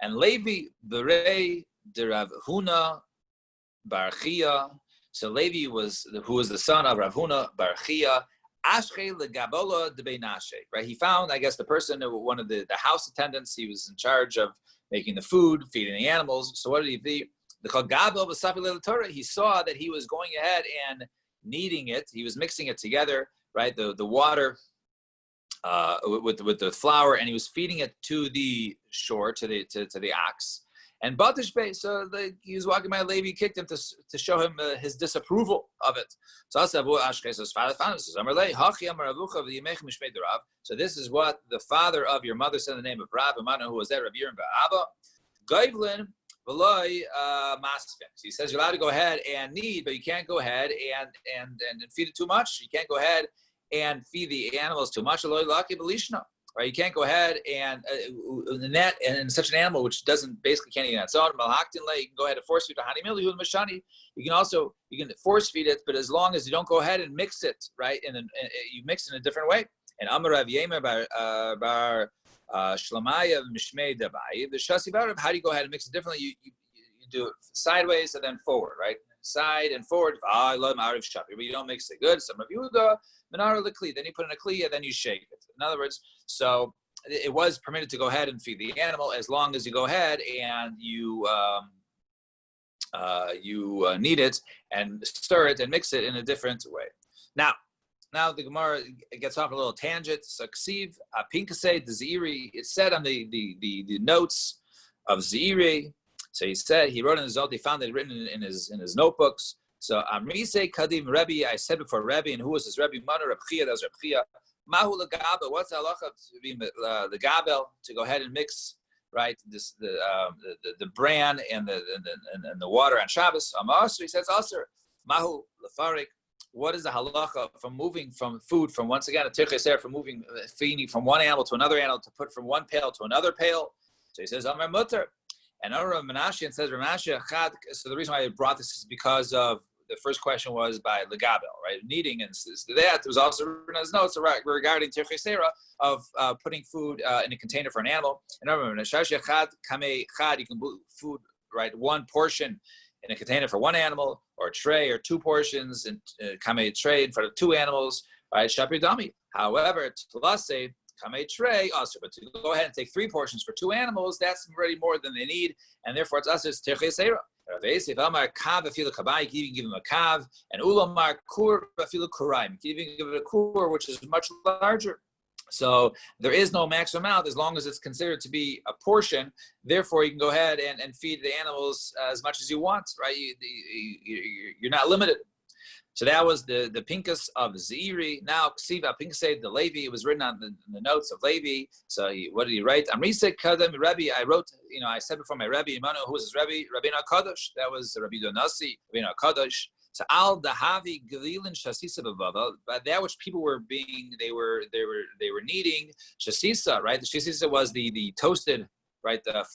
And Levi berei de Rav Huna Bar Chia. So Levi who was the son of Rav Huna Bar Chia. Ashke legabola de beinashe. Right, he found, I guess, the person, one of the house attendants. He was in charge of making the food, feeding the animals. So what did he do? The chagabel b'safi Torah. He saw that he was going ahead and kneading it. He was mixing it together, right? The water with the flour, and he was feeding it to the shore, to the ox. And Batishbe, so he was walking by, Levi kicked him to show him his disapproval of it. So his father found it. So this is what the father of your mother said in the name of Rav, who was there, Rabbi Yerim Abba. Goivlin v'loi masfin. He says you're allowed to go ahead and knead, but you can't go ahead and feed it too much. You can't go ahead and feed the animals too much. right? You can't go ahead and in such an animal which doesn't basically can't eat on its own. You can go ahead and force feed it. You can force feed it, but as long as you don't go ahead and mix it, right? And you mix it in a different way. And Amar Rav Yemer bar Shlamaya Mishmei Dabai. The Shasi Bar, how do you go ahead and mix it differently? You do it sideways and then forward, right? Side and forward. I love Ma'ariv Shapi, but you don't mix it good. Some of you the Menara Likli. Then you put in a Kli and then you shake it. In other words, so it was permitted to go ahead and feed the animal as long as you go ahead and you knead it and stir it and mix it in a different way. Now the Gemara gets off a little tangent. So Ksiv, Pinkasei, the Ziri, it said on the notes of Ziri. So he wrote in his note, he found it written in his notebooks. So Amrise Kadim Rebbe, I said before Rebbe, and who was his Rebbe? Mother Reb Chia, that was Reb Chia. Mahu Legabel, what's the halacha the Gabel to go ahead and mix, right? The bran and the water on Shabbos. So he says also Mahu Lefarik. What is the halacha from moving from food from once again a tircheser from moving feeding from one animal to another animal to put from one pail to another pail? So he says Amar Mutter. And Rav Menashe says Rav Chad. So the reason why I brought this is because of the first question was by Legabel, right? Kneading, and that was also written as notes regarding tirchesera of putting food in a container for an animal. And Rav Menashe Chad Kamei Chad, you can put food, right, one portion in a container for one animal, or a tray, or two portions in Kamei tray in front of two animals, right? Shapir Dami. However, Tulase Kamei tray also, but to go ahead and take three portions for two animals, that's already more than they need, and therefore it's us, it's tirchesera. If Amar kav afilu kabai, you can give him a kav, and ulamar kur afilu kuraim, you can give it a kur, which is much larger. So there is no maximum amount as long as it's considered to be a portion. Therefore, you can go ahead and feed the animals as much as you want, right? You're not limited. So that was the Pinkas of Ziri. Now, Ksiva Pinkasei, the Levi, it was written on the notes of Levi. So what did he write? Amrise Kadam Rebbe, I wrote, I said before my Rebbe, who was his Rebbe? Rabbeinu HaKadosh. That was Rabbi Donasi, Rabbeinu HaKadosh. So Al Dahavi Galilin Shasisa Bavava, but that which people were they were kneading Shasisa, right? The Shasisa was the toasted, right? Toasted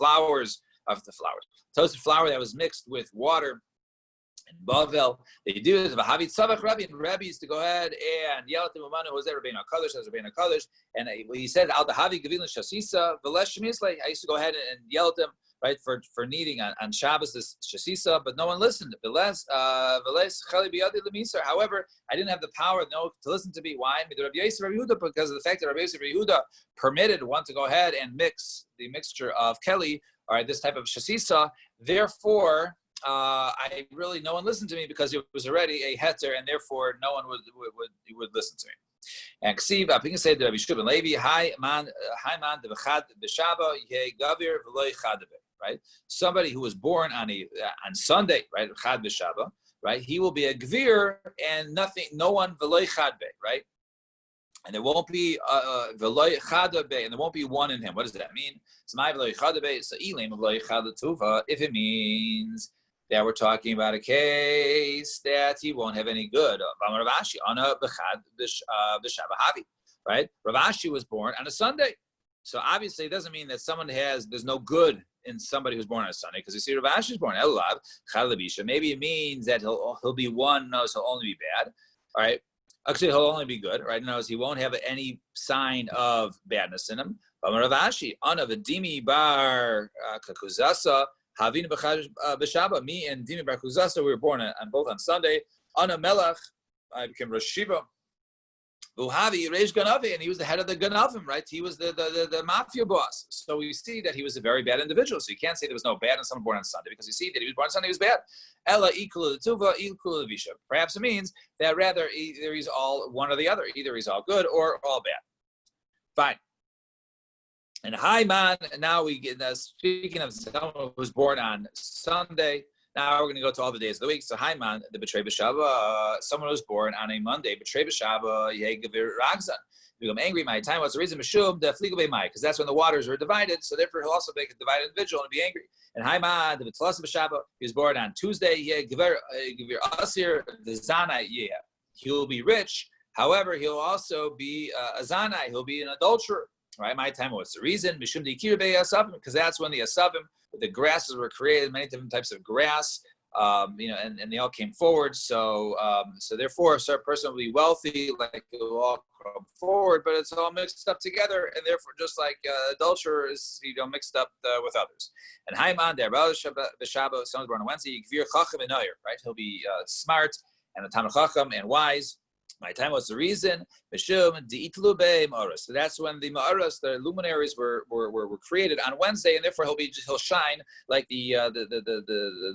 flour that was mixed with water. And Bavel, they do it. Vahavi Tzavach Rabbi, and Rabbi used to go ahead and yell at the woman who was there, Rabbeinu HaKadosh, as Rabbeinu HaKadosh, and he said, Al Dahavi Galilin Shasisa, Velesh Shemislei. I used to go ahead and yell at them, right, for kneading on Shabbos this shasisa, but no one listened. However, I didn't have the power to listen to me. Why? Because of the fact that Rabbi Yosef Yehuda permitted one to go ahead and mix the mixture of Kelly, all right, this type of shasisa. Therefore, no one listened to me because it was already a heter, and therefore no one would listen to me. And Ksiv, I think say the Rabbi Shub and Levi, Hi man, the V'chad b'Shaba Yeh Gavir V'Loi Chadabe. Right, somebody who was born on Sunday, right, Chad b'Shaba, right, he will be a gvir and no one v'loy chadbe, right, and there won't be v'loy chadabe, and there won't be one in him. What does that mean? It's my v'loy chadabe, so ilim v'loy chadatuva. If it means that we're talking about a case that he won't have any good. Rav Ashi on a b'chad b'Shaba havi, right? Rav Ashi was born on a Sunday, so obviously it doesn't mean that there's no good in somebody who's born on a Sunday, because you see Rav Ashi is born Elav Chalabisha. Maybe it means that he'll be one, so he'll only be bad. All right. Actually, he'll only be good, right? Knows he won't have any sign of badness in him. But Rav Ashi, Ana v'Dimi bar Kakuzasa, Havina b'Shaba. Me and Dimi bar Kakuzasa, we were born both on Sunday. Ana Melech, I became Rosh Shiva. Vuhavi Reish Ganavi, and he was the head of the Ganavim, right? He was the mafia boss. So we see that he was a very bad individual. So you can't say there was no bad in someone born on Sunday, because you see that he was born on Sunday, he was bad. Ella ikul tuva ikul visha. Perhaps it means that rather either he's all one or the other. Either he's all good or all bad. Fine. And Haiman, now we get speaking of someone who was born on Sunday. Now we're going to go to all the days of the week. So Haiman, the B'trei B'Shava, someone who was born on a Monday, B'trei B'Shava, Yegavir Ragzan. You become angry, my time. What's the reason? Meshub, the Fligo Mai, because that's when the waters were divided. So therefore, he'll also make a divided individual and be angry. And Haiman, the B'tlas B'Shava, he was born on Tuesday, Yegavir Asir, the Zanai, he'll be rich. However, he'll also be a Zanai. He'll be an adulterer. Right, my time. What's the reason? Mishum dikir be'asavim, because that's when the asavim, the grasses were created, many different types of grass. And they all came forward. So therefore, a certain person will be wealthy, like it will all come forward, but it's all mixed up together, and therefore, just like adulterer is, mixed up with others. And Haiman der Shabbat, someone's born on Wednesday, Gvir Chacham and Noyer, right? He'll be smart and a Talmid Chacham and wise. My time was the reason. So that's when the ma'aras, the luminaries, were created on Wednesday, and therefore he'll shine like the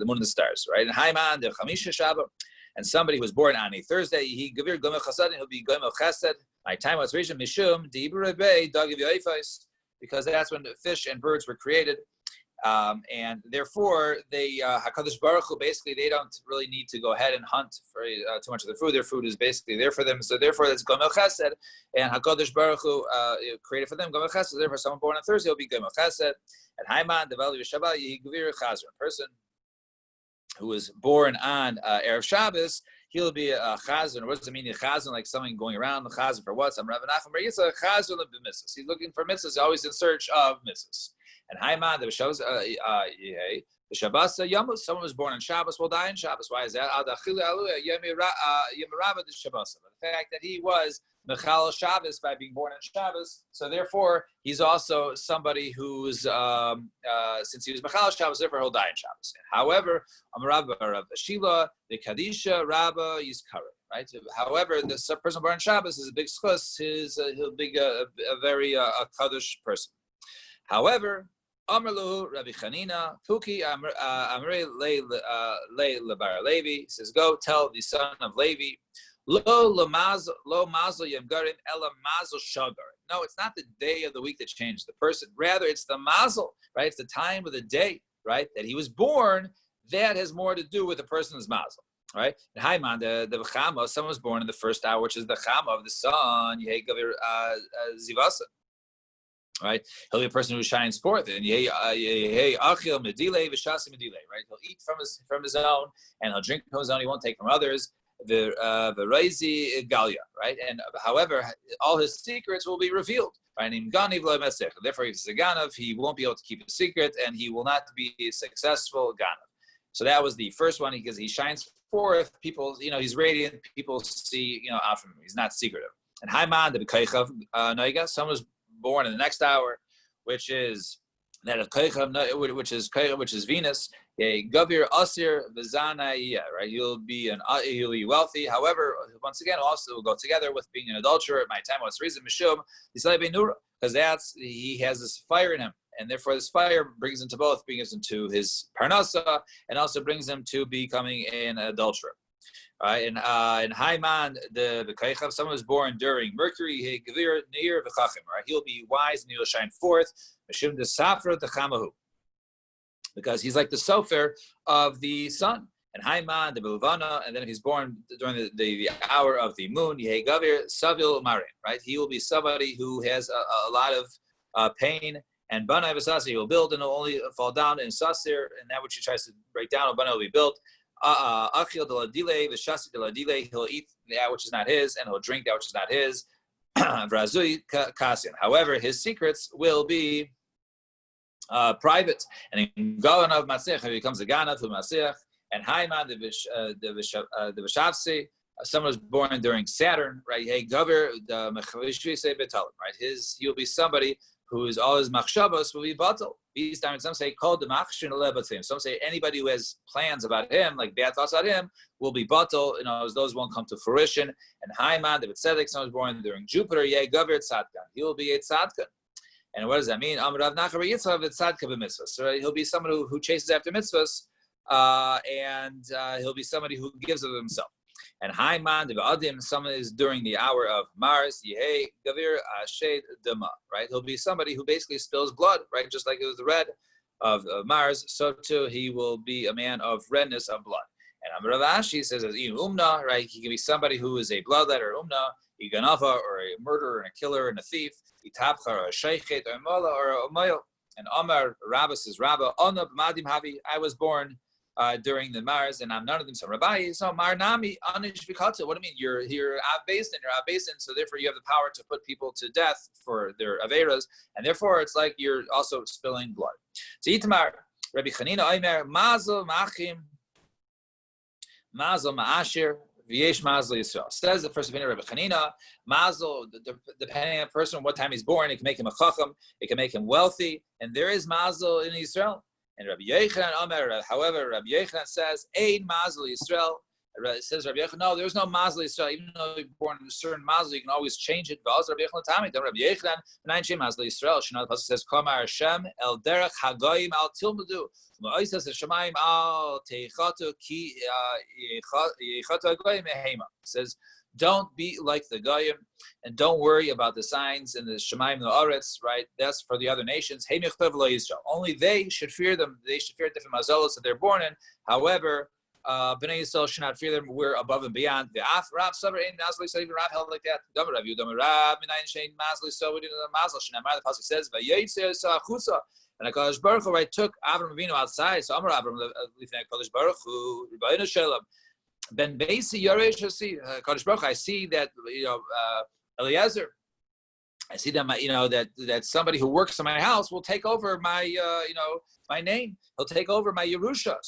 moon and the stars, right? And Haiman the Chamisha Shabbat, and somebody who was born on a Thursday, he gavir gomel chesed, he'll be gomel chesed. My time was reason mishum deibur bei dagiv yoifos, because that's when the fish and birds were created. And therefore, they Hakadosh Baruch Hu, basically they don't really need to go ahead and hunt for too much of their food. Their food is basically there for them. So therefore, it's Gomel Chesed, and Hakadosh Baruch Hu created for them Gomel Chesed. So therefore, someone born on Thursday will be Gomel Chesed. And Haiman Devali Shabbat Yehi Gvir Chazer. A person who was born on Erev Shabbos, he'll be a Chazer. What does it mean? A Chazer, like someone going around the Chazer for what? Some Rav Nachman Bar Yitzchak Chazer b'mitzvos. He's looking for mitzvahs. He's always in search of mitzvahs. And Haiman, the Shabbos Yamus, someone was born on Shabbos will die on Shabbos. Why is that? The fact that he was Mechal Shabbos by being born on Shabbos, so therefore he's also somebody who's since he was Mechal Shabbos, therefore he'll die on Shabbos. However, Amarav Shila, the Kadisha Rabba Yizkara. Right. However, the person born on Shabbos is a big schus. He'll be a very kaddish person. However, Amarlu Rabbi Chanina Fuki Amrei Le Bar Levi says, go tell the son of Levi, Lo Mazel Yamgarim Ela Mazel Shagar. No, it's not the day of the week that changed the person. Rather, it's the mazel, right? It's the time of the day, right, that he was born. That has more to do with the person's mazel, right? And Haiman, the Chama, someone was born in the first hour, which is the Chama of the sun, Yehei Gavir Zivasa. Right, he'll be a person who shines forth, and right, he'll eat from his own, and he'll drink from his own. He won't take from others. The Raisi Galia, right, and however, all his secrets will be revealed. Right, therefore, if he's a ganav, he won't be able to keep a secret, and he will not be a successful ganav. So that was the first one, because he shines forth. People, he's radiant. People see, out from him. He's not secretive. And Haiman the B'keichav Noiga, someone was born in the next hour, which is that of Keichav, which is Venus. Gavir Asir V'Zanaiya, right? He'll be wealthy. However, once again, also will go together with being an adulterer. At my time, what's the reason? Mishum Yisrael Benura, because he has this fire in him, and therefore this fire brings him to both, brings him to his parnasa, and also brings him to becoming an adulterer. Right, and Haiman the Keichav, someone was born during Mercury, Gavir Neir V'Chachim, right? He'll be wise and he'll shine forth. Mishum the Safra the Chamahu, because he's like the sofer of the sun. And Haiman the Bilvana, and then if he's born during the hour of the moon, Yehei Gavir Savil Marin, right? He will be somebody who has a lot of pain. And Bana V'Sasir, he will build and he'll only fall down in Sasir, and that which he tries to break down, Bana will be built. Achil de la dile, v'shasi de la dile, he'll eat that which is not his, and he'll drink that which is not his. V'razui kasian. However, his secrets will be private. And in Galan of Masech, he becomes a Ganav of Masech. And Haiman the Vishavsi, someone was born during Saturn, right? Hey, Gaver the Mechavishvi say Betalim, right? He'll be somebody whose all his machshavos will be batal. These times, some say called the machshin alebatim. Some say anybody who has plans about him, like bad thoughts about him, will be batal. Those won't come to fruition. And Haiman, the Tzedek, someone was born during Jupiter, Yeh Gaver Tzadkan. He will be a Tzadkan. And what does that mean? Amrav Nachar Yitzchav Tzadka b'mitzvahs. So he'll be someone who chases after mitzvahs, and he'll be somebody who gives of himself. And Haiman, the Ba'adim, someone is during the hour of Mars, Yehei Gavir Ashed Dama, right? He'll be somebody who basically spills blood, right? Just like it was the red of Mars, so too he will be a man of redness of blood. And Amrav Ashi says, as Umna, right? He can be somebody who is a bloodletter, Umna, a Ganava, or a murderer, and a killer, and a thief, Itapcha, or a Sheikhet, or a Mola, or a Umayel. And Omar Rabba says, Rabba, Onab Madim Havi, I was born during the Mars, and I'm none of them. So Rabbi, so Mar Nami Anish Vikata. What do you mean? You're Av-Basin, so therefore you have the power to put people to death for their Averas, and therefore it's like you're also spilling blood. So Itamar, Rabbi Chanina Omer, Mazel Machim, Mazel Ma'ashir, V'yesh Mazel Yisrael. Says the first opinion of Rabbi Chanina, Mazel, depending on the person, what time he's born, it can make him a chacham, it can make him wealthy, and there is Mazel in Israel. And Rabbi Yochanan Omer, however, Rabbi Yochanan says, Ein Mazel Yisrael. It says Rabbi Yochanan, no, there's no Mazel Yisrael. Even though you're born in a certain Mazel, you can always change it. But also Rabbi Yochanan Tami, then Rabbi Yochanan, Nine Shem Mazel Yisrael. Shana the pasuk says, Kamar Hashem El Derech Hagoyim Al Tilmudu. Ma'oisas Shemaim Al Teichatu Ki Yechatu Hagoyim Ehema. It says, don't be like the Goyim, and don't worry about the signs and the Shemaim and the Aretz, right? That's for the other nations. Only they should fear them. They should fear different mazalos that they're born in. However, Bnei Yisrael should not fear them. We're above and beyond. The Af Rab Savar Ein Nazli, so even Rab held like that. Dama Rav Yudam Rab Minayin Shein Mazli, so we did the Mazal Shnamar. The pasuk says, "Vayetzer Sachusa," and HaKadosh Baruch Hu, right, took Avram Avinu outside. So Amar Avram Lifnei HaKadosh Baruch Hu, Rebbeinu Shalom. Ben Beisi Yoresh Hasi, Kadosh Baruch Hu, I see that, Eliezer, I see that that somebody who works in my house will take over my my name. He'll take over my Yerusha.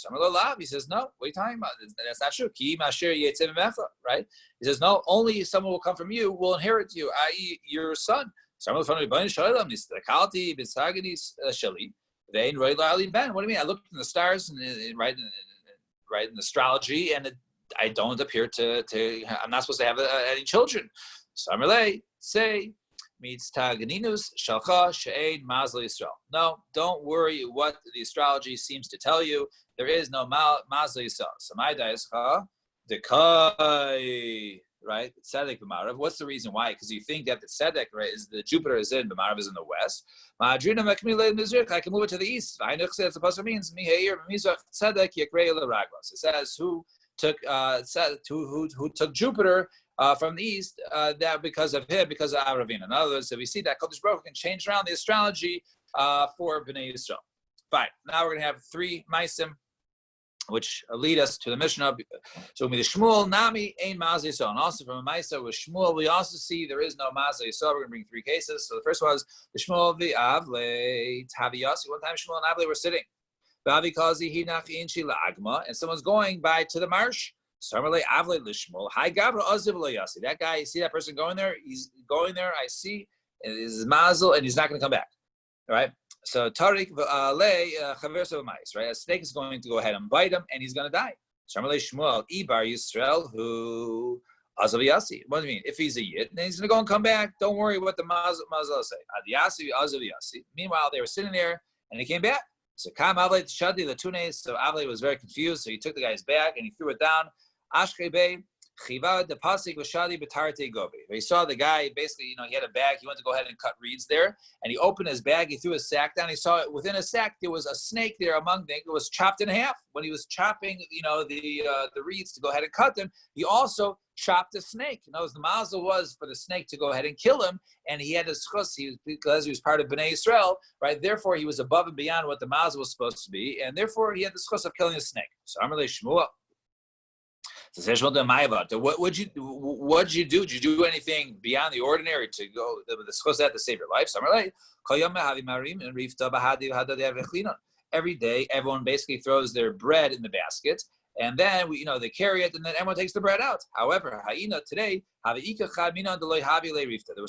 He says, no, what are you talking about? That's not true. Ki Masher Yetzim Mecha, right? He says, no, only someone will come from you will inherit you, i.e. your son. What do you mean? I looked in the stars and right in astrology, and I don't appear to I'm not supposed to have any children. So Amalei say meets Taganinus Shalcha She'ed Mazal Yisrael. No, don't worry what the astrology seems to tell you. There is no Mazal Yisrael. So my daischa dekai, right? Tzedek b'marav. What's the reason why? Because you think that the Tzedek, right, is the Jupiter is in, b'marav is in the west. Ma'adrina mekmile mizrich. I can move it to the east. I know that's the pasuk means miheir mizrach Tzedek yakrei l'raglos. It says who took Jupiter from the east, that because of him, because of Aravina. In other words, so we see that Kodesh Baruch Hu can change around the astrology for Bnei Yisrael. Fine. Now we're going to have three Maisim, which lead us to the Mishnah. So we the Shmuel Nami Ein Maz Yisrael, and also from a Maisa with Shmuel, we also see there is no Maz Yisrael. We're going to bring three cases. So the first one is the Shmuel the Avle Taviyasi. One time Shmuel and Avle were sitting. And someone's going by to the marsh. That guy, you see that person going there? He's going there, I see, and is mazel, and he's not going to come back. All right? So, Tariq, right? A snake is going to go ahead and bite him, and he's going to die. Shmuel, Ibar Yisrael, who Azav Yasi. What do you mean? If he's a Yid, then he's going to go and come back. Don't worry what the mazel say. Adiyasi, Azav Yasi. Meanwhile, they were sitting there, and he came back. So Kam Avle Shadi Latunes. So Avle was very confused. So he took the guy's bag and he threw it down. Ashkebe Chiva the Pasik was Shadi Betarte Gobi. He saw the guy basically, he had a bag. He went to go ahead and cut reeds there. And he opened his bag. He threw his sack down. He saw it within a sack. There was a snake there among them. It was chopped in half. When he was chopping, the reeds to go ahead and cut them, he also chopped the snake. The mazel was for the snake to go ahead and kill him, and he had his chus, because he was part of Bnei Yisrael, right? Therefore, he was above and beyond what the mazel was supposed to be, and therefore he had the chus of killing a snake. So Amalei Shmuel. So what would you do? Did you do anything beyond the ordinary to go the chus that to save your life? So Amalei every day, everyone basically throws their bread in the basket. And then they carry it, and then everyone takes the bread out. However, today, there was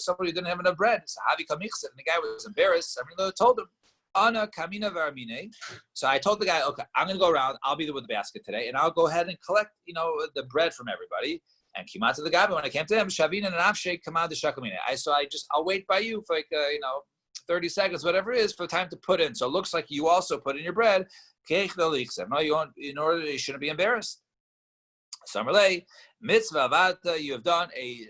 somebody who didn't have enough bread. So and the guy was embarrassed. Told him, Ana kamina varamine. So I told the guy, okay, I'm going to go around. I'll be there with the basket today, and I'll go ahead and collect, the bread from everybody. And came out to the guy, but when I came to him, Shavina and Avshe kamad shakamine. I'll wait by you for 30 seconds, whatever it is, for time to put in. So it looks like you also put in your bread. No, in order you shouldn't be embarrassed. Samarlei mitzvah avata, you have done a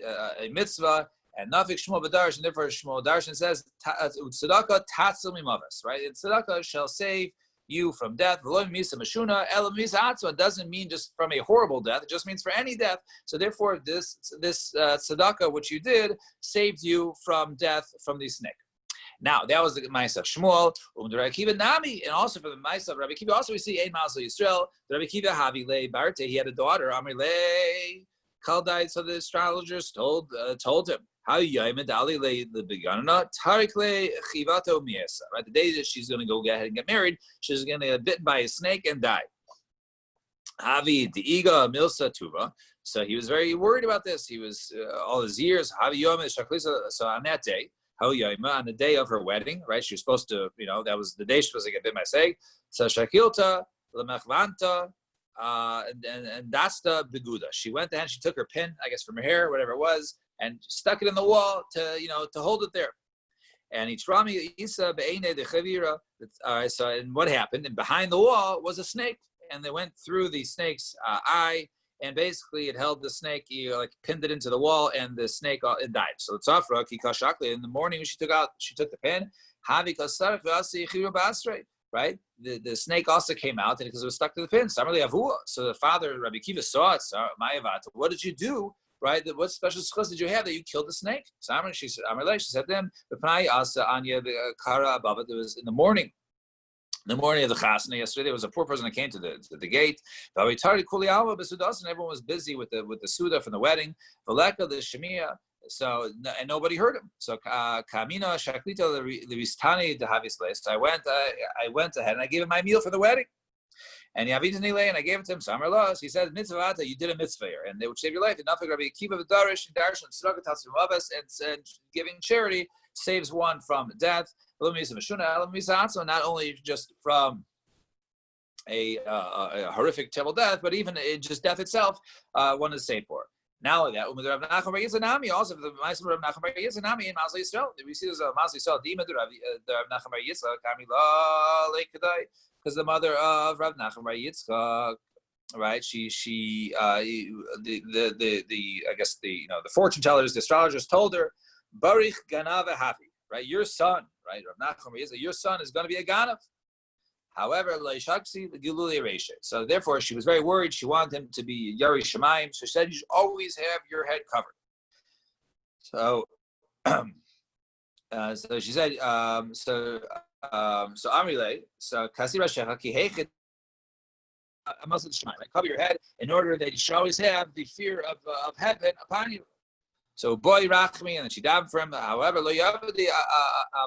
mitzvah, and nafik Shmuel b'darsh, and therefore Shmuel darshan says tzedakah tatzil mimavas, right? And tzedakah shall save you from death. V'lo misa mashuna ela misa atzma doesn't mean just from a horrible death; it just means for any death. So therefore, this tzedakah which you did saved you from death from the snake. Now, that was the Ma'aseh of Shmuel, Rabbi Akiva Nami, and also for the Ma'aseh of Rabbi Akiva, also we see Ein Mazel Yisrael, Rabbi Akiva Havi Le Barte, he had a daughter, Amri Le Kaldai, so the astrologers told him, how Yaimed Ali Le Beganana, Tarik Le Chivato Miesa, right? The day that she's going to go ahead and get married, she's going to get bitten by a snake and die. Havi Diiga Milsa Tuva. So he was very worried about this. He was all his years. Havi Yom Shaklisa. So on that day, on the day of her wedding, right? She was supposed to, that was the day she was supposed to get bit by a snake. So Shakilta Lemechvanta and Dasta Beguda. She went and she took her pin, I guess from her hair, whatever it was, and stuck it in the wall to hold it there. And Itrami Isa Be'ene de Chavira. So and what happened? And behind the wall was a snake. And they went through the snake's eye, and basically it held the snake, pinned it into the wall, and the snake it died. So it's Tzafra, Kikashakli, in the morning when she took the pin, right? The snake also came out because it was stuck to the pin. So the father, Rabbi Kiva, saw it. What did you do? Right? What special schus did you have that you killed the snake? So she said to them, it was in the morning. The morning of the chasna yesterday, there was a poor person that came to the gate. And everyone was busy with the suda from the wedding. The shemia. So and nobody heard him. So kamina shaklita levistani dehavisle. So I went ahead and I gave him my meal for the wedding. And Yavitanile, and I gave it to him. Samar Los. He said, "Mitzvah, you did a mitzvah here, and they would save your life." Enough Rabbi Akiva v'darish and darish and tzedakah tatzim avos, and giving charity saves one from death. Not only just from a horrific, terrible death, but even just death itself, one is saved for. Not only that, also for the Ma'aseh Rav Nachman Bar Yitzchak in Mazel Yisrael, we see there's a Mazel Yisrael demon the Rav Nachman Bar Yitzchak, because the mother of Rav Nachman Bar Yitzchak, right? She I guess the fortune tellers, the astrologers told her, Barich Ganav Hafi, right? Your son, right? Rav Nachman Bar Yitzchak, your son is going to be a Ganav. However, so therefore she was very worried. She wanted him to be Yari Shemaim. So she said, you should always have your head covered. So so she said, so Amrile, so Kasira Shecha Ki Hechet Muslim Shemaim, cover your head in order that you should always have the fear of heaven upon you. So boy rachmi, and then she davened for him. However, lo yavdi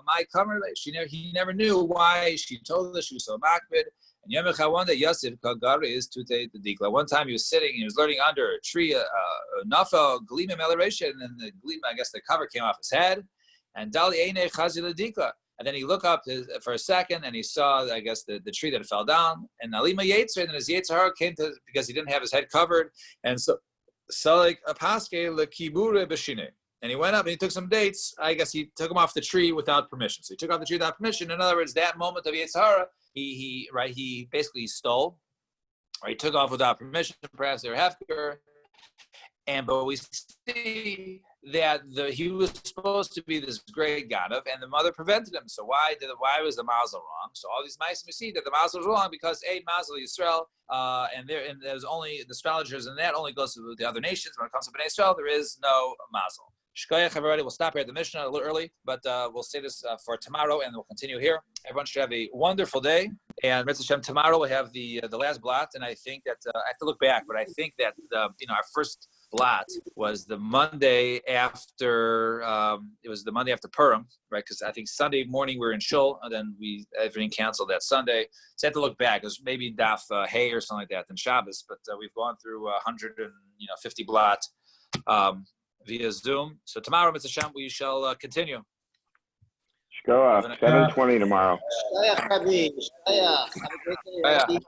my comer, he never knew why she told us she was so makbid. And Yomech one day Yosef Kagari is to the dikla. One time he was sitting, he was learning under a tree, nafa glima meleration, and then the glima, I guess the cover came off his head. And Dali Eine Chazil dikla. And then he looked up for a second, and he saw, I guess, the tree that fell down. And Alima Yetzer, and then his Yetzirah came to because he didn't have his head covered, and so. Salik apaske lekibure b'shine, and he went up and he took some dates. I guess he took them off the tree without permission. So he took off the tree without permission. In other words, that moment of Yetzirah, he basically stole, or he took off without permission. Perhaps they were hefker, but we see that he was supposed to be this great Ganav, and the mother prevented him. So why was the mazel wrong? So all these mice, we see that the mazel was wrong because mazel Yisrael, and there's only the astrologers, and that only goes to the other nations. When it comes to Bnei Israel, there is no mazel. Shkoyach, everybody, we'll stop here at the Mishnah a little early, but we'll say this for tomorrow, and we'll continue here. Everyone should have a wonderful day. And Mitzvah Shem, tomorrow we have the last blot, and I think that I have to look back, but I think that our first blot was the Monday after. It was the Monday after Purim, right? Because I think Sunday morning we were in Shul, and then everything canceled that Sunday. So I have to look back. It was maybe Daf Hay or something like that in Shabbos, but we've gone through 150 blot via Zoom. So tomorrow, Mr. Shem, we shall continue. Go 7:20 tomorrow. Have a great day.